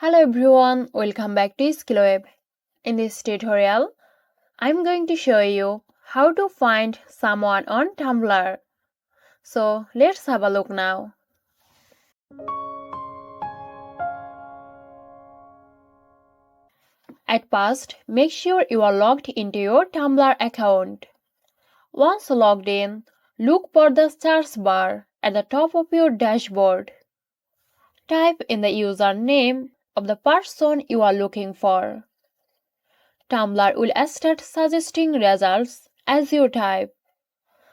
Hello everyone, welcome back to Skillweb. In this tutorial, I'm going to show you how to find someone on Tumblr. So let's have a look now. At first, make sure you are logged into your Tumblr account. Once logged in, look for the search bar at the top of your dashboard. Type in the username of the person you are looking for. Tumblr will start suggesting results as you type,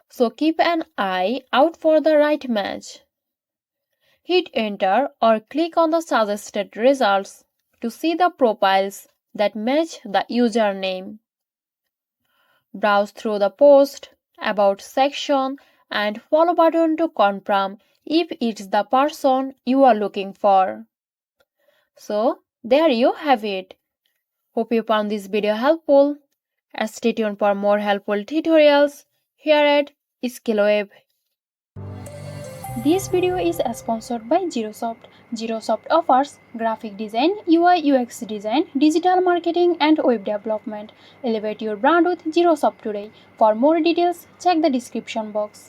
so keep an eye out for the right match. Hit enter or click on the suggested results to see the profiles that match the username. Browse through the post, about section, and follow button to confirm if it's the person you are looking for. So, there you have it. Hope you found this video helpful. Stay tuned for more helpful tutorials here at Skillweb. This video is sponsored by Xirosoft. Xirosoft offers graphic design, UI UX design, digital marketing and web development. Elevate your brand with Xirosoft today. For more details, check the description box.